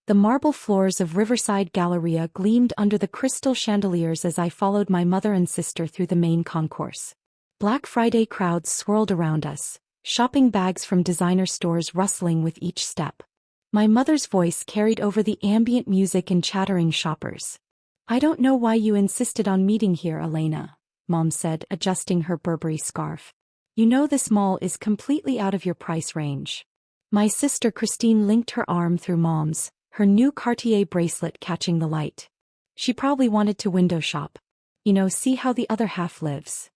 The marble floors of Riverside Galleria gleamed under the crystal chandeliers as I followed my mother and sister through the main concourse. Black Friday crowds swirled around us, shopping bags from designer stores rustling with each step. My mother's voice carried over the ambient music and chattering shoppers. "I don't know why you insisted on meeting here, Elena," Mom said, adjusting her Burberry scarf. "You know this mall is completely out of your price range." My sister Christine linked her arm through Mom's, her new Cartier bracelet catching the light. "She probably wanted to window shop. See how the other half lives."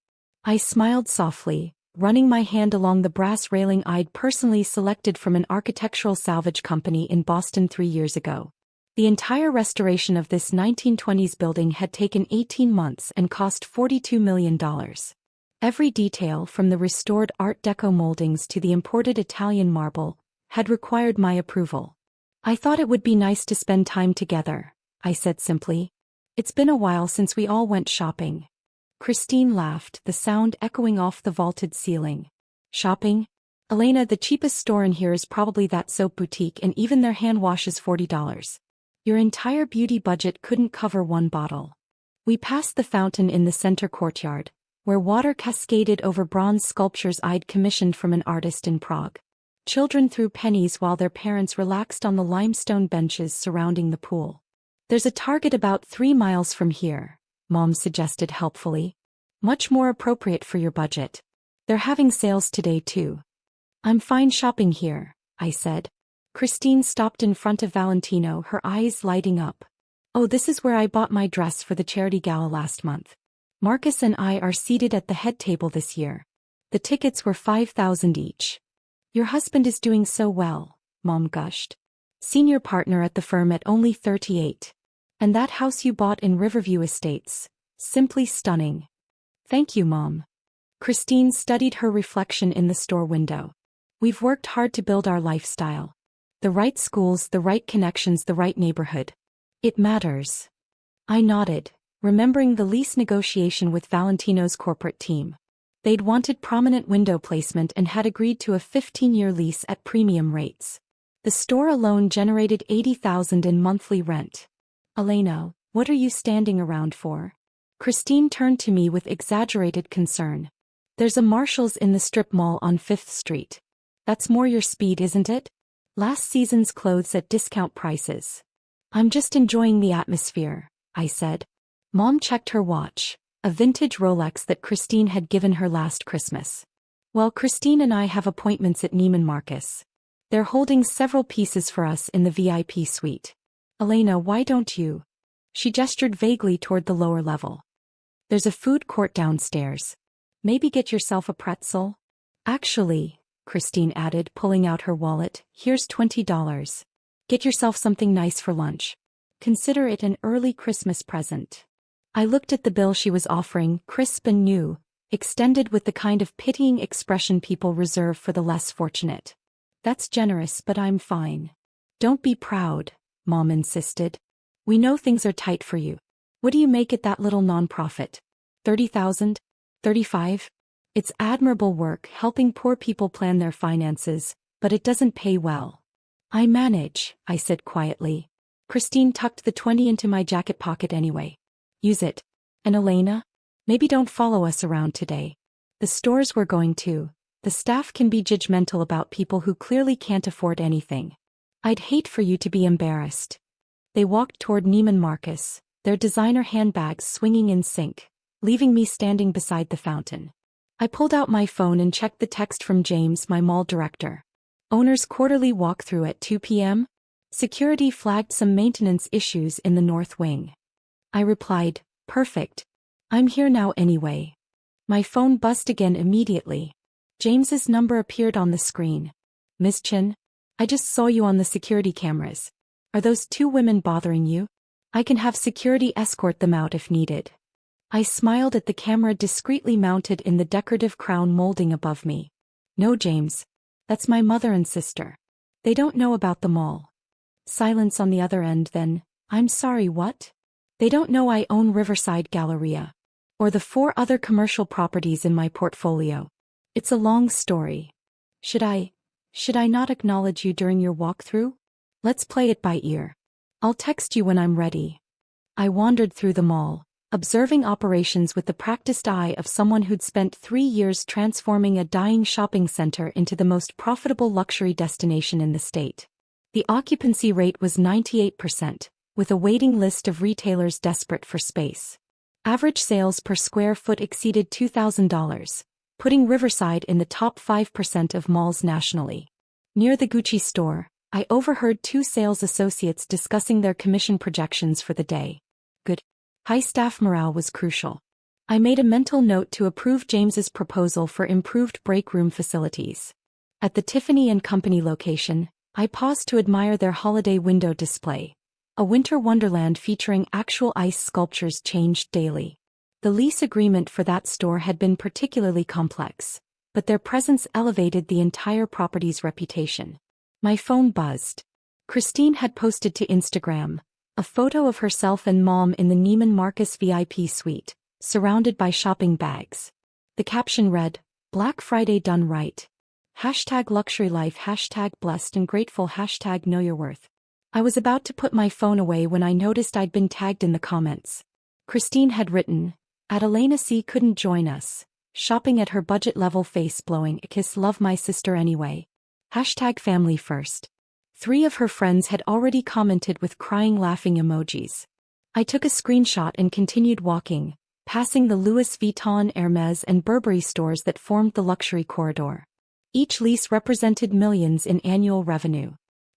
I smiled softly, running my hand along the brass railing I'd personally selected from an architectural salvage company in Boston 3 years ago. The entire restoration of this 1920s building had taken 18 months and cost $42 million. Every detail, from the restored Art Deco moldings to the imported Italian marble, had required my approval. "I thought it would be nice to spend time together," I said simply. "It's been a while since we all went shopping." Christine laughed, the sound echoing off the vaulted ceiling. "Shopping? Elena, the cheapest store in here is probably that soap boutique, and even their hand wash is $40. Your entire beauty budget couldn't cover one bottle." We passed the fountain in the center courtyard, where water cascaded over bronze sculptures I'd commissioned from an artist in Prague. Children threw pennies while their parents relaxed on the limestone benches surrounding the pool. "There's a Target about 3 miles from here," Mom suggested helpfully. "Much more appropriate for your budget. They're having sales today too." "I'm fine shopping here," I said. Christine stopped in front of Valentino, her eyes lighting up. "Oh, this is where I bought my dress for the charity gala last month. Marcus and I are seated at the head table this year. The tickets were $5,000 each." "Your husband is doing so well," Mom gushed. "Senior partner at the firm at only 38. And that house you bought in Riverview Estates. Simply stunning." "Thank you, Mom." Christine studied her reflection in the store window. "We've worked hard to build our lifestyle. The right schools, the right connections, the right neighborhood. It matters." I nodded, remembering the lease negotiation with Valentino's corporate team. They'd wanted prominent window placement and had agreed to a 15-year lease at premium rates. The store alone generated $80,000 in monthly rent. "Elena, what are you standing around for?" Christine turned to me with exaggerated concern. "There's a Marshall's in the strip mall on 5th Street. That's more your speed, isn't it? Last season's clothes at discount prices." "I'm just enjoying the atmosphere," I said. Mom checked her watch, a vintage Rolex that Christine had given her last Christmas. "Well, Christine and I have appointments at Neiman Marcus. They're holding several pieces for us in the VIP suite. Elena, why don't you?" She gestured vaguely toward the lower level. "There's a food court downstairs. Maybe get yourself a pretzel?" "Actually," Christine added, pulling out her wallet, "here's $20. Get yourself something nice for lunch. Consider it an early Christmas present." I looked at the bill she was offering, crisp and new, extended with the kind of pitying expression people reserve for the less fortunate. "That's generous, but I'm fine." "Don't be proud," Mom insisted. "We know things are tight for you. What do you make at that little nonprofit? 30,000? 35? It's admirable work helping poor people plan their finances, but it doesn't pay well." "I manage," I said quietly. Christine tucked the 20 into my jacket pocket anyway. "Use it. And Elena? Maybe don't follow us around today. The stores we're going to, the staff can be judgmental about people who clearly can't afford anything. I'd hate for you to be embarrassed." They walked toward Neiman Marcus, their designer handbags swinging in sync, leaving me standing beside the fountain. I pulled out my phone and checked the text from James, my mall director. "Owner's quarterly walkthrough at 2 p.m. Security flagged some maintenance issues in the north wing." I replied, "Perfect. I'm here now anyway." My phone buzzed again immediately. James's number appeared on the screen. "Miss Chin? I just saw you on the security cameras. Are those 2 women bothering you? I can have security escort them out if needed." I smiled at the camera discreetly mounted in the decorative crown molding above me. "No, James. That's my mother and sister. They don't know about the mall." Silence on the other end then. "I'm sorry, what?" "They don't know I own Riverside Galleria. Or the 4 other commercial properties in my portfolio. It's a long story. Should I not acknowledge you during your walkthrough? Let's play it by ear." I'll text you when I'm ready. I wandered through the mall, observing operations with the practiced eye of someone who'd spent 3 years transforming a dying shopping center into the most profitable luxury destination in the state. The occupancy rate was 98%, with a waiting list of retailers desperate for space. Average sales per square foot exceeded $2,000, putting Riverside in the top 5% of malls nationally. Near the Gucci store, I overheard two sales associates discussing their commission projections for the day. Good. High staff morale was crucial. I made a mental note to approve James's proposal for improved break room facilities. At the Tiffany & Company location, I paused to admire their holiday window display. A winter wonderland featuring actual ice sculptures changed daily. The lease agreement for that store had been particularly complex, but their presence elevated the entire property's reputation. My phone buzzed. Christine had posted to Instagram a photo of herself and Mom in the Neiman Marcus VIP suite, surrounded by shopping bags. The caption read, "Black Friday done right. #luxury life, #blessed and grateful, #know your worth." I was about to put my phone away when I noticed I'd been tagged in the comments. Christine had written, "Adelena C. couldn't join us. Shopping at her budget level, face blowing, a kiss, love my sister anyway. #family first." 3 of her friends had already commented with crying laughing emojis. I took a screenshot and continued walking, passing the Louis Vuitton, Hermes and Burberry stores that formed the luxury corridor. Each lease represented millions in annual revenue.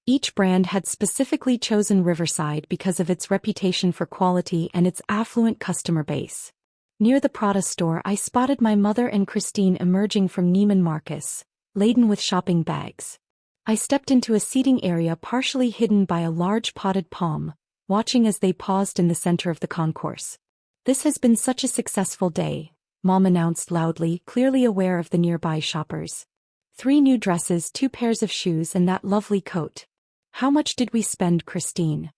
Each brand had specifically chosen Riverside because of its reputation for quality and its affluent customer base. Near the Prada store, I spotted my mother and Christine emerging from Neiman Marcus, laden with shopping bags. I stepped into a seating area partially hidden by a large potted palm, watching as they paused in the center of the concourse. "This has been such a successful day," Mom announced loudly, clearly aware of the nearby shoppers. 3 new dresses, 2 pairs of shoes and that lovely coat. "How much did we spend, Christine?"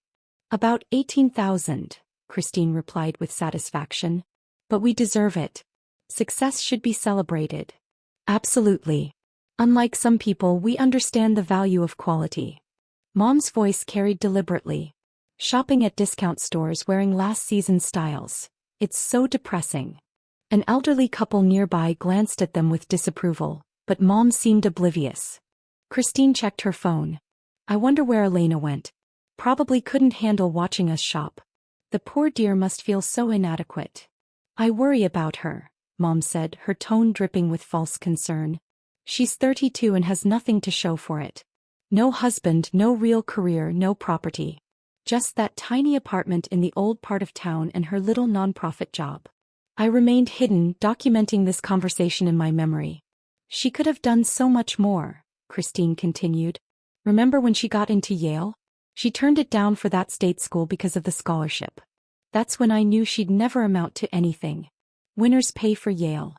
"About $18,000, Christine replied with satisfaction. "But we deserve it. Success should be celebrated." "Absolutely. Unlike some people, we understand the value of quality." Mom's voice carried deliberately. "Shopping at discount stores wearing last season's styles. It's so depressing." An elderly couple nearby glanced at them with disapproval, but Mom seemed oblivious. Christine checked her phone. "I wonder where Elena went. Probably couldn't handle watching us shop. The poor dear must feel so inadequate." "I worry about her," Mom said, her tone dripping with false concern. "She's 32 and has nothing to show for it. No husband, no real career, no property. Just that tiny apartment in the old part of town and her little nonprofit job." I remained hidden, documenting this conversation in my memory. "She could have done so much more," Christine continued. "Remember when she got into Yale? She turned it down for that state school because of the scholarship. That's when I knew she'd never amount to anything. Winners pay for Yale."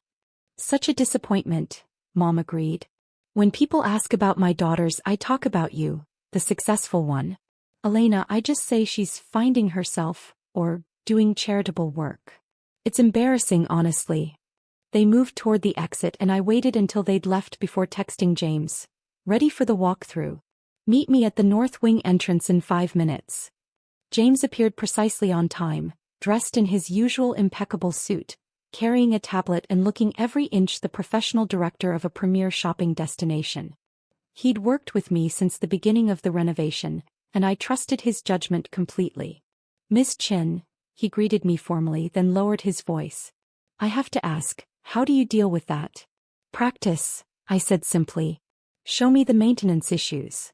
"Such a disappointment," Mom agreed. "When people ask about my daughters, I talk about you, the successful one. Elena, I just say she's finding herself, or doing charitable work. It's embarrassing, honestly." They moved toward the exit and I waited until they'd left before texting James. "Ready for the walkthrough. Meet me at the North Wing entrance in 5 minutes." James appeared precisely on time, dressed in his usual impeccable suit, carrying a tablet and looking every inch the professional director of a premier shopping destination. He'd worked with me since the beginning of the renovation, and I trusted his judgment completely. "Miss Chin," he greeted me formally, then lowered his voice. "I have to ask, how do you deal with that?" "Practice," I said simply. "Show me the maintenance issues."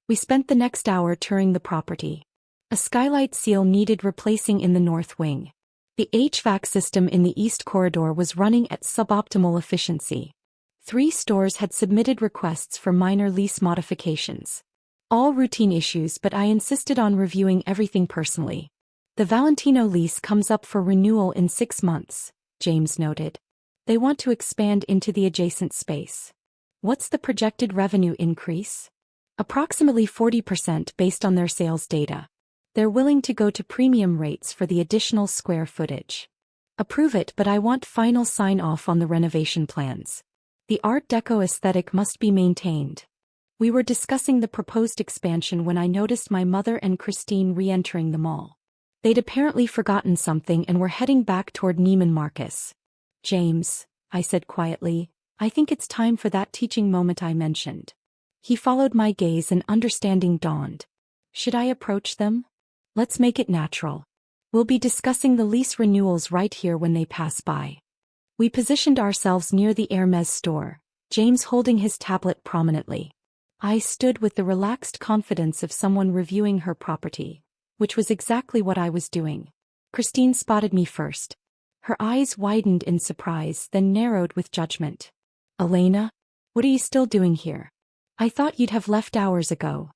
We spent the next hour touring the property. A skylight seal needed replacing in the north wing. The HVAC system in the east corridor was running at suboptimal efficiency. 3 stores had submitted requests for minor lease modifications. All routine issues, but I insisted on reviewing everything personally. "The Valentino lease comes up for renewal in 6 months, James noted. "They want to expand into the adjacent space." "What's the projected revenue increase?" "Approximately 40% based on their sales data. They're willing to go to premium rates for the additional square footage." "Approve it, but I want final sign-off on the renovation plans. The Art Deco aesthetic must be maintained." We were discussing the proposed expansion when I noticed my mother and Christine re-entering the mall. They'd apparently forgotten something and were heading back toward Neiman Marcus. "James," I said quietly, "I think it's time for that teaching moment I mentioned." He followed my gaze and understanding dawned. "Should I approach them? Let's make it natural. We'll be discussing the lease renewals right here when they pass by." We positioned ourselves near the Hermes store, James holding his tablet prominently. I stood with the relaxed confidence of someone reviewing her property, which was exactly what I was doing. Christine spotted me first. Her eyes widened in surprise, then narrowed with judgment. "Elena? What are you still doing here? I thought you'd have left hours ago."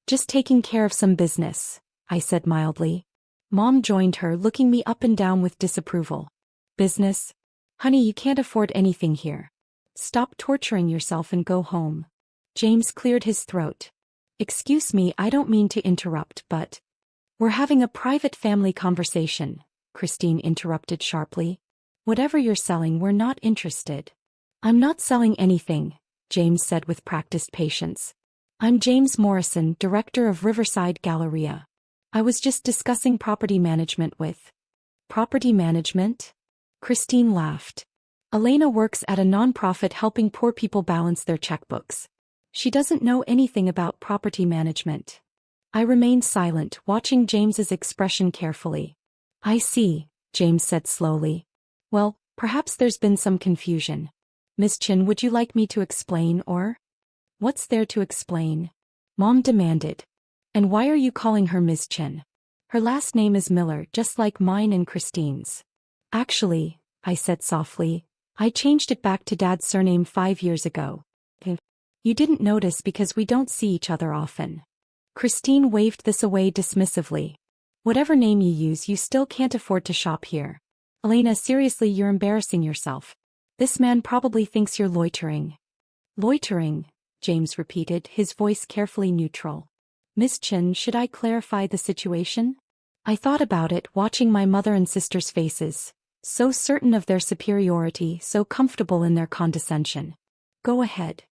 "Just taking care of some business," I said mildly. Mom joined her, looking me up and down with disapproval. "Business? Honey, you can't afford anything here. Stop torturing yourself and go home." James cleared his throat. "Excuse me, I don't mean to interrupt, but—" "We're having a private family conversation," Christine interrupted sharply. "Whatever you're selling, we're not interested." "I'm not selling anything," James said with practiced patience. "I'm James Morrison, director of Riverside Galleria. I was just discussing property management with—" "Property management?" Christine laughed. "Elena works at a nonprofit helping poor people balance their checkbooks. She doesn't know anything about property management." I remained silent, watching James's expression carefully. "I see," James said slowly. "Well, perhaps there's been some confusion. Miss Chin, would you like me to explain or—" "What's there to explain?" Mom demanded. "And why are you calling her Ms. Chin? Her last name is Miller, just like mine and Christine's." "Actually," I said softly, "I changed it back to Dad's surname 5 years ago. You didn't notice because we don't see each other often." Christine waved this away dismissively. "Whatever name you use, you still can't afford to shop here. Elena, seriously, you're embarrassing yourself. This man probably thinks you're loitering." "Loitering?" James repeated, his voice carefully neutral. "Miss Chin, should I clarify the situation?" I thought about it, watching my mother and sister's faces, so certain of their superiority, so comfortable in their condescension. "Go ahead."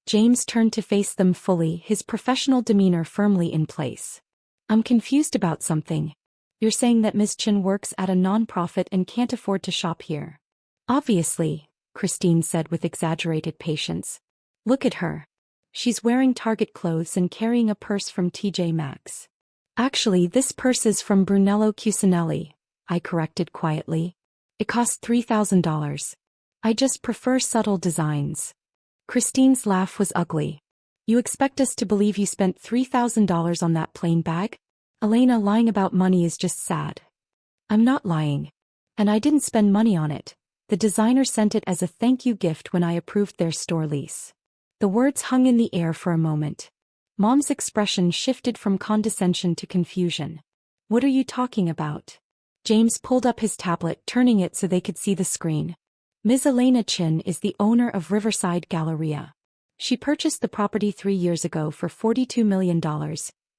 James turned to face them fully, his professional demeanor firmly in place. "I'm confused about something. You're saying that Ms. Chin works at a non-profit and can't afford to shop here?" "Obviously," Christine said with exaggerated patience. "Look at her. She's wearing Target clothes and carrying a purse from TJ Maxx." "Actually, this purse is from Brunello Cucinelli," I corrected quietly. "It cost $3,000. I just prefer subtle designs." Christine's laugh was ugly. "You expect us to believe you spent $3,000 on that plain bag? Elena, lying about money is just sad." "I'm not lying. And I didn't spend money on it. The designer sent it as a thank you gift when I approved their store lease." The words hung in the air for a moment. Mom's expression shifted from condescension to confusion. "What are you talking about?" James pulled up his tablet, turning it so they could see the screen. "Ms. Elena Chin is the owner of Riverside Galleria. She purchased the property 3 years ago for $42 million,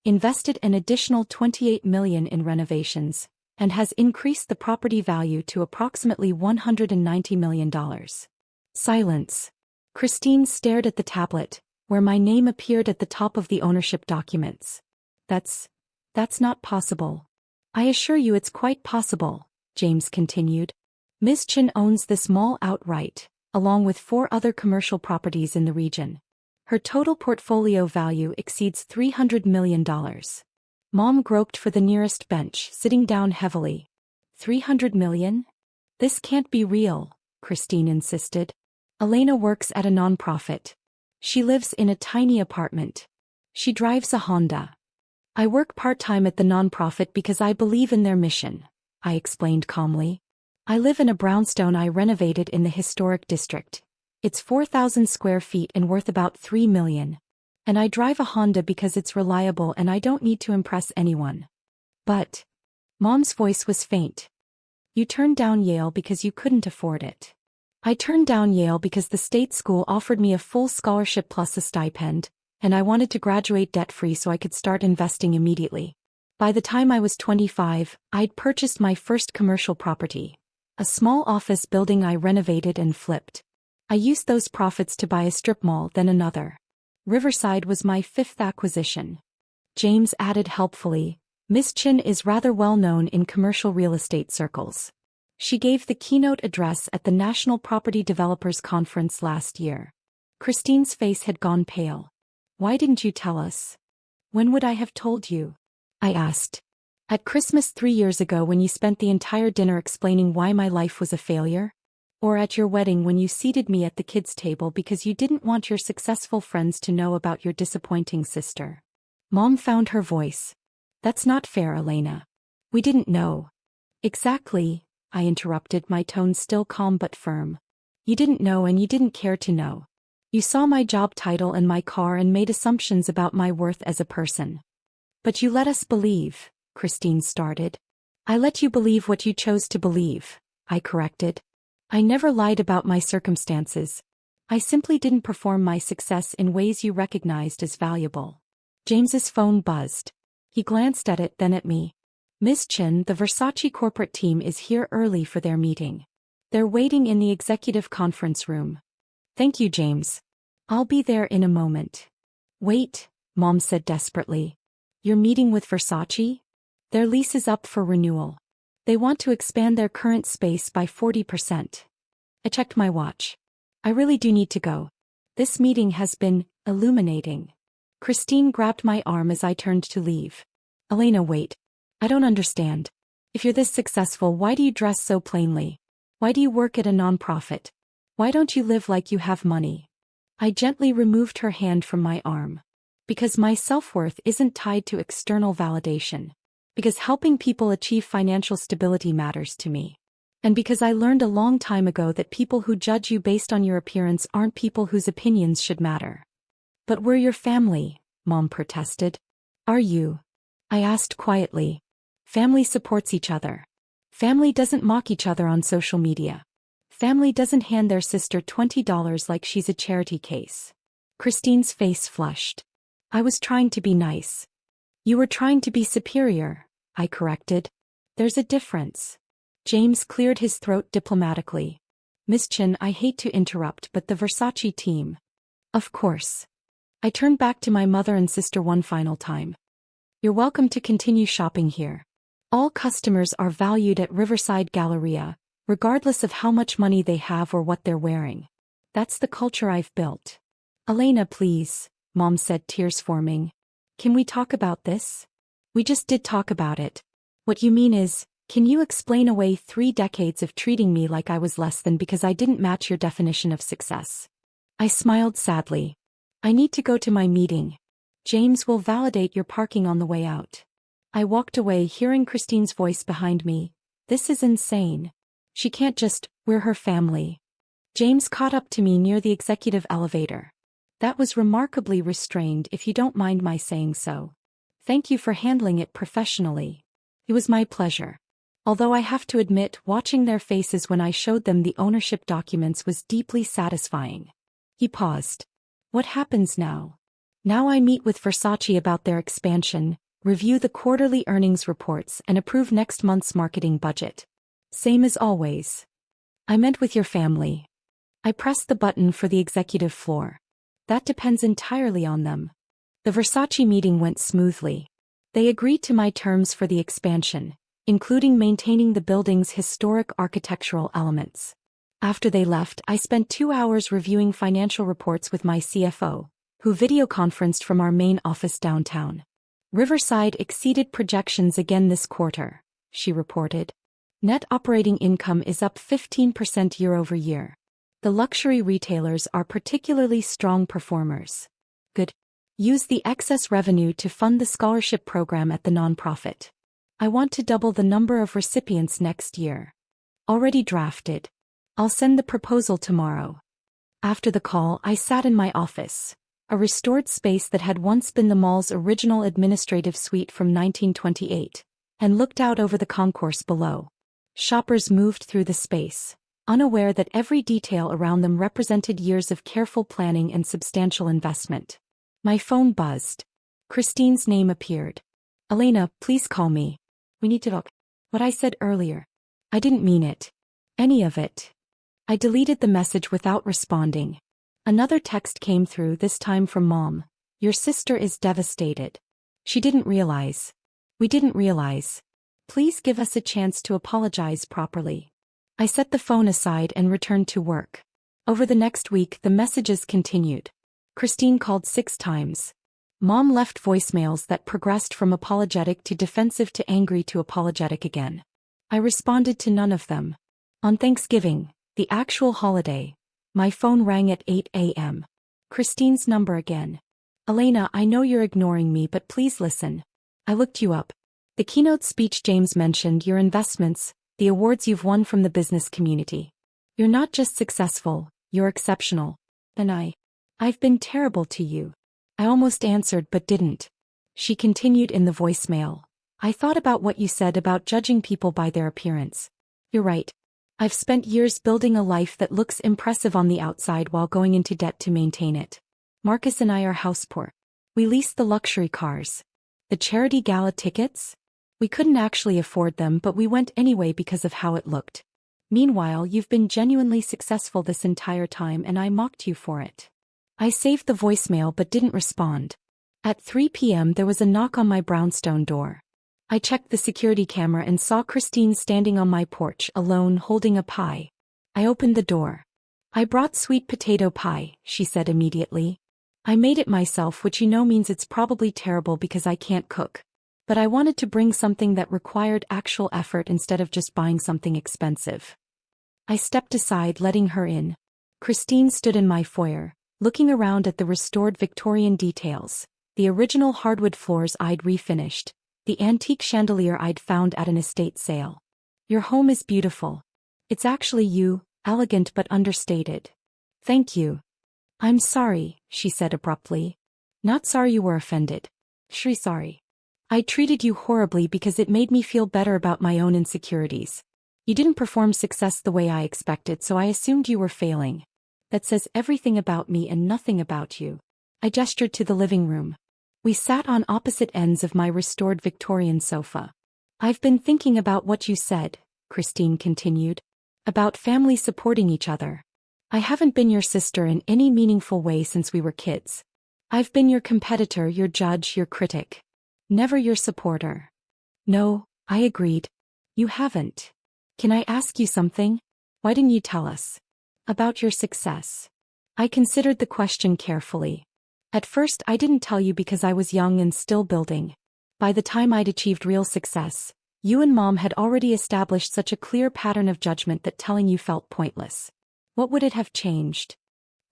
invested an additional $28 million in renovations, and has increased the property value to approximately $190 million. Silence. Christine stared at the tablet, where my name appeared at the top of the ownership documents. That's not possible." "I assure you it's quite possible," James continued. "Ms. Chin owns this mall outright, along with 4 other commercial properties in the region. Her total portfolio value exceeds $300 million. Mom groped for the nearest bench, sitting down heavily. $300 million? This can't be real, Christine insisted. Elena works at a nonprofit. She lives in a tiny apartment. She drives a Honda. I work part-time at the nonprofit because I believe in their mission, I explained calmly. I live in a brownstone I renovated in the historic district. It's 4,000 square feet and worth about $3 million. And I drive a Honda because it's reliable and I don't need to impress anyone. But Mom's voice was faint. You turned down Yale because you couldn't afford it. I turned down Yale because the state school offered me a full scholarship plus a stipend, and I wanted to graduate debt-free so I could start investing immediately. By the time I was 25, I'd purchased my first commercial property. A small office building I renovated and flipped. I used those profits to buy a strip mall, then another. Riverside was my fifth acquisition. James added helpfully. Miss Chin is rather well known in commercial real estate circles. She gave the keynote address at the National Property Developers Conference last year. Christine's face had gone pale. Why didn't you tell us? When would I have told you? I asked. At Christmas 3 years ago when you spent the entire dinner explaining why my life was a failure? Or at your wedding when you seated me at the kids' table because you didn't want your successful friends to know about your disappointing sister? Mom found her voice. That's not fair, Elena. We didn't know. Exactly, I interrupted, my tone still calm but firm. You didn't know and you didn't care to know. You saw my job title and my car and made assumptions about my worth as a person. But you let us believe, Christine started. I let you believe what you chose to believe, I corrected. I never lied about my circumstances. I simply didn't perform my success in ways you recognized as valuable. James's phone buzzed. He glanced at it, then at me. Miss Chin, the Versace corporate team is here early for their meeting. They're waiting in the executive conference room. Thank you, James. I'll be there in a moment. Wait, Mom said desperately. You're meeting with Versace? Their lease is up for renewal. They want to expand their current space by 40%. I checked my watch. I really do need to go. This meeting has been illuminating. Christine grabbed my arm as I turned to leave. Elena, wait. I don't understand. If you're this successful, why do you dress so plainly? Why do you work at a nonprofit? Why don't you live like you have money? I gently removed her hand from my arm. Because my self-worth isn't tied to external validation. Because helping people achieve financial stability matters to me. And because I learned a long time ago that people who judge you based on your appearance aren't people whose opinions should matter. But we're your family, Mom protested. Are you? I asked quietly. Family supports each other. Family doesn't mock each other on social media. Family doesn't hand their sister $20 like she's a charity case. Christine's face flushed. I was trying to be nice. You were trying to be superior, I corrected. There's a difference. James cleared his throat diplomatically. Miss Chin, I hate to interrupt, but the Versace team. Of course. I turned back to my mother and sister one final time. You're welcome to continue shopping here. All customers are valued at Riverside Galleria, regardless of how much money they have or what they're wearing. That's the culture I've built. Elena, please, Mom said, tears forming. Can we talk about this? We just did talk about it. What you mean is, can you explain away 3 decades of treating me like I was less than because I didn't match your definition of success? I smiled sadly. I need to go to my meeting. James will validate your parking on the way out. I walked away, hearing Christine's voice behind me. This is insane. She can't just, we're her family. James caught up to me near the executive elevator. That was remarkably restrained, if you don't mind my saying so. Thank you for handling it professionally. It was my pleasure. Although I have to admit, watching their faces when I showed them the ownership documents was deeply satisfying. He paused. What happens now? Now I meet with Versace about their expansion, review the quarterly earnings reports and approve next month's marketing budget. Same as always. I meant with your family. I pressed the button for the executive floor. That depends entirely on them. The Versace meeting went smoothly. They agreed to my terms for the expansion, including maintaining the building's historic architectural elements. After they left, I spent 2 hours reviewing financial reports with my CFO, who videoconferenced from our main office downtown. Riverside exceeded projections again this quarter, she reported. Net operating income is up 15% year-over-year. The luxury retailers are particularly strong performers. Good. Use the excess revenue to fund the scholarship program at the nonprofit. I want to double the number of recipients next year. Already drafted. I'll send the proposal tomorrow. After the call, I sat in my office, a restored space that had once been the mall's original administrative suite from 1928, and looked out over the concourse below. Shoppers moved through the space, unaware that every detail around them represented years of careful planning and substantial investment. My phone buzzed. Christine's name appeared. Elena, please call me. We need to talk. What I said earlier. I didn't mean it. Any of it. I deleted the message without responding. Another text came through, this time from Mom. Your sister is devastated. She didn't realize. We didn't realize. Please give us a chance to apologize properly. I set the phone aside and returned to work. Over the next week, the messages continued. Christine called 6 times. Mom left voicemails that progressed from apologetic to defensive to angry to apologetic again. I responded to none of them. On Thanksgiving, the actual holiday, my phone rang at 8 a.m. Christine's number again. Elena, I know you're ignoring me, but please listen. I looked you up. The keynote speech James mentioned, your investments, the awards you've won from the business community. You're not just successful, you're exceptional. And I've been terrible to you. I almost answered but didn't. She continued in the voicemail. I thought about what you said about judging people by their appearance. You're right. I've spent years building a life that looks impressive on the outside while going into debt to maintain it. Marcus and I are house poor. We leased the luxury cars. The charity gala tickets? We couldn't actually afford them, but we went anyway because of how it looked. Meanwhile, you've been genuinely successful this entire time and I mocked you for it. I saved the voicemail but didn't respond. At 3 p.m. there was a knock on my brownstone door. I checked the security camera and saw Christine standing on my porch alone holding a pie. I opened the door. I brought sweet potato pie, she said immediately. I made it myself, which you know means it's probably terrible because I can't cook. But I wanted to bring something that required actual effort instead of just buying something expensive. I stepped aside, letting her in. Christine stood in my foyer, looking around at the restored Victorian details, the original hardwood floors I'd refinished, the antique chandelier I'd found at an estate sale. Your home is beautiful. It's actually you, elegant but understated. Thank you. I'm sorry, she said abruptly. Not sorry you were offended. Shri sorry. I treated you horribly because it made me feel better about my own insecurities. You didn't perform success the way I expected, so I assumed you were failing. That says everything about me and nothing about you. I gestured to the living room. We sat on opposite ends of my restored Victorian sofa. I've been thinking about what you said, Christine continued. About family supporting each other. I haven't been your sister in any meaningful way since we were kids. I've been your competitor, your judge, your critic. Never your supporter. No, I agreed. You haven't. Can I ask you something? Why didn't you tell us about your success? I considered the question carefully. At first I didn't tell you because I was young and still building. By the time I'd achieved real success, you and Mom had already established such a clear pattern of judgment that telling you felt pointless. What would it have changed?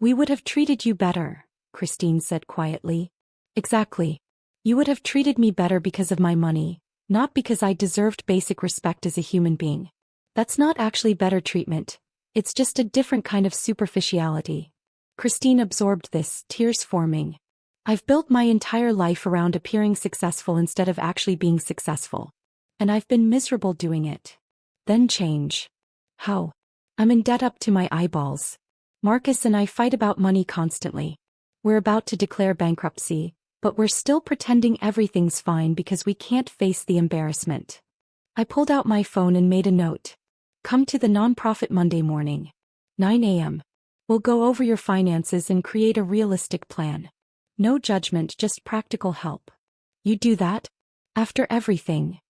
We would have treated you better, Christine said quietly. Exactly. You would have treated me better because of my money, not because I deserved basic respect as a human being. That's not actually better treatment. It's just a different kind of superficiality. Christine absorbed this, tears forming. I've built my entire life around appearing successful instead of actually being successful. And I've been miserable doing it. Then change. How? I'm in debt up to my eyeballs. Marcus and I fight about money constantly. We're about to declare bankruptcy, but we're still pretending everything's fine because we can't face the embarrassment. I pulled out my phone and made a note. Come to the nonprofit Monday morning. 9 a.m. We'll go over your finances and create a realistic plan. No judgment, just practical help. You do that? After everything.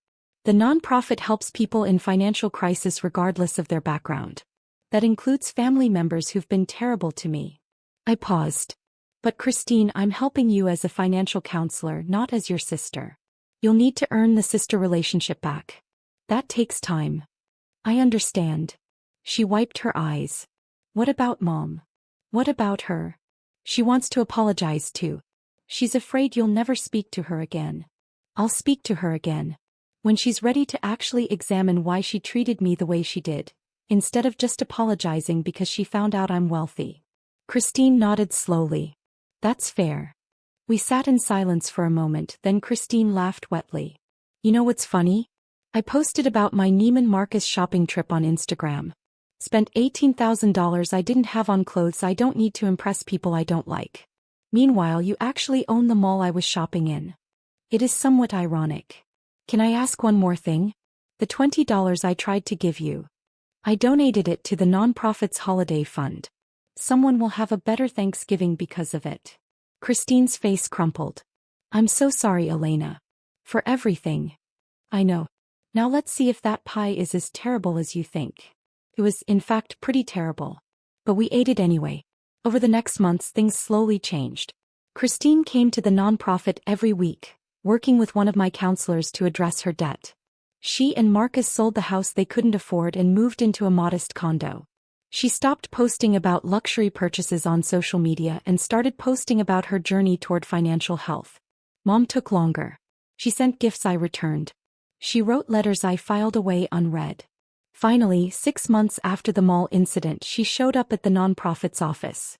The nonprofit helps people in financial crisis regardless of their background. That includes family members who've been terrible to me. I paused. But Christine, I'm helping you as a financial counselor, not as your sister. You'll need to earn the sister relationship back. That takes time. I understand. She wiped her eyes. What about Mom? What about her? She wants to apologize too. She's afraid you'll never speak to her again. I'll speak to her again. When she's ready to actually examine why she treated me the way she did, instead of just apologizing because she found out I'm wealthy. Christine nodded slowly. That's fair. We sat in silence for a moment, then Christine laughed wetly. You know what's funny? I posted about my Neiman Marcus shopping trip on Instagram. Spent $18,000 I didn't have on clothes I don't need to impress people I don't like. Meanwhile, you actually own the mall I was shopping in. It is somewhat ironic. Can I ask one more thing? The $20 I tried to give you. I donated it to the nonprofit's holiday fund. Someone will have a better Thanksgiving because of it. Christine's face crumpled. I'm so sorry, Elena. For everything. I know. Now let's see if that pie is as terrible as you think. It was, in fact, pretty terrible. But we ate it anyway. Over the next months, things slowly changed. Christine came to the nonprofit every week, working with one of my counselors to address her debt. She and Marcus sold the house they couldn't afford and moved into a modest condo. She stopped posting about luxury purchases on social media and started posting about her journey toward financial health. Mom took longer. She sent gifts I returned. She wrote letters I filed away unread. Finally, 6 months after the mall incident, she showed up at the nonprofit's office.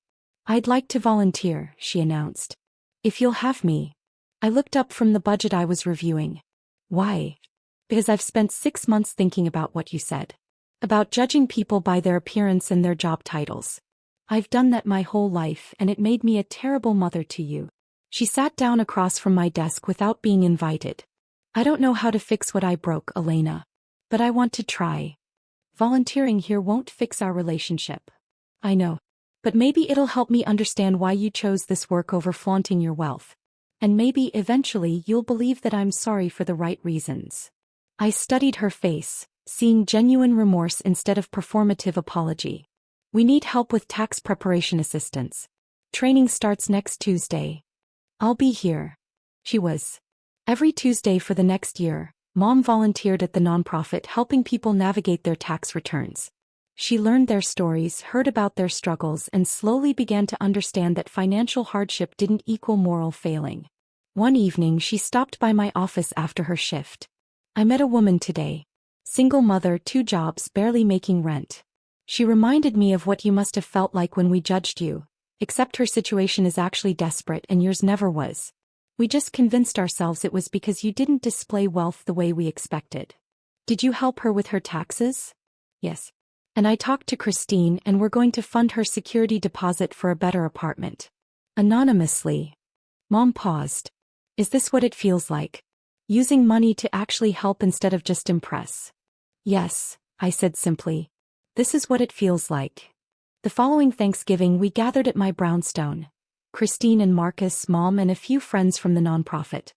I'd like to volunteer, she announced. If you'll have me. I looked up from the budget I was reviewing. Why? Because I've spent 6 months thinking about what you said. About judging people by their appearance and their job titles. I've done that my whole life, and it made me a terrible mother to you. She sat down across from my desk without being invited. I don't know how to fix what I broke, Elena. But I want to try. Volunteering here won't fix our relationship. I know. But maybe it'll help me understand why you chose this work over flaunting your wealth. And maybe eventually you'll believe that I'm sorry for the right reasons. I studied her face, seeing genuine remorse instead of performative apology. We need help with tax preparation assistance. Training starts next Tuesday. I'll be here. She was. Every Tuesday for the next year, Mom volunteered at the nonprofit helping people navigate their tax returns. She learned their stories, heard about their struggles, and slowly began to understand that financial hardship didn't equal moral failing. One evening she stopped by my office after her shift. I met a woman today. Single mother, 2 jobs, barely making rent. She reminded me of what you must have felt like when we judged you, except her situation is actually desperate and yours never was. We just convinced ourselves it was because you didn't display wealth the way we expected. Did you help her with her taxes? Yes. And I talked to Christine and we're going to fund her security deposit for a better apartment. Anonymously. Mom paused. Is this what it feels like? Using money to actually help instead of just impress? Yes, I said simply. This is what it feels like. The following Thanksgiving we gathered at my brownstone. Christine and Marcus, Mom, and a few friends from the nonprofit.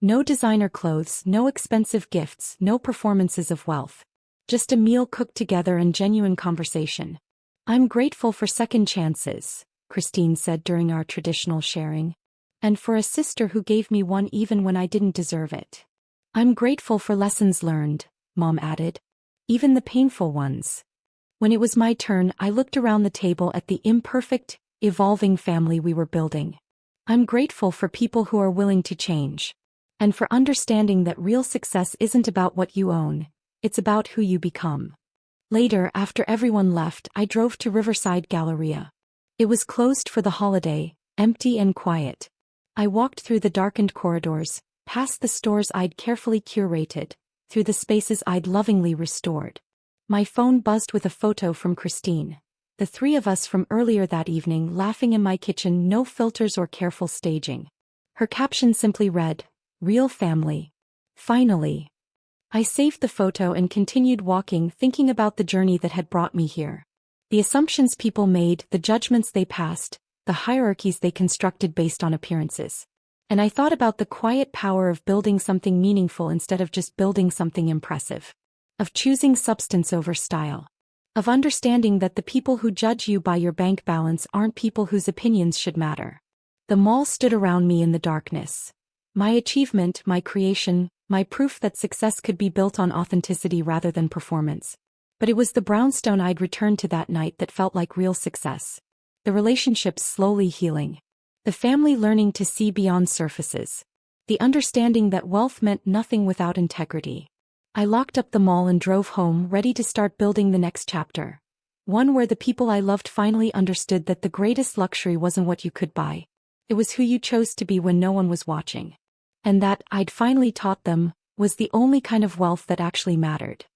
No designer clothes, no expensive gifts, no performances of wealth. Just a meal cooked together and genuine conversation. I'm grateful for second chances, Christine said during our traditional sharing. And for a sister who gave me one even when I didn't deserve it. I'm grateful for lessons learned, Mom added. Even the painful ones. When it was my turn, I looked around the table at the imperfect, evolving family we were building. I'm grateful for people who are willing to change. And for understanding that real success isn't about what you own, it's about who you become. Later, after everyone left, I drove to Riverside Galleria. It was closed for the holiday, empty and quiet. I walked through the darkened corridors, past the stores I'd carefully curated, through the spaces I'd lovingly restored. My phone buzzed with a photo from Christine. The 3 of us from earlier that evening laughing in my kitchen, no filters or careful staging. Her caption simply read, "Real family." Finally. I saved the photo and continued walking, thinking about the journey that had brought me here. The assumptions people made, the judgments they passed, the hierarchies they constructed based on appearances. And I thought about the quiet power of building something meaningful instead of just building something impressive. Of choosing substance over style. Of understanding that the people who judge you by your bank balance aren't people whose opinions should matter. The mall stood around me in the darkness. My achievement, my creation, my proof that success could be built on authenticity rather than performance. But it was the brownstone I'd returned to that night that felt like real success. The relationships slowly healing. The family learning to see beyond surfaces. The understanding that wealth meant nothing without integrity. I locked up the mall and drove home, ready to start building the next chapter. One where the people I loved finally understood that the greatest luxury wasn't what you could buy. It was who you chose to be when no one was watching. And that, I'd finally taught them, was the only kind of wealth that actually mattered.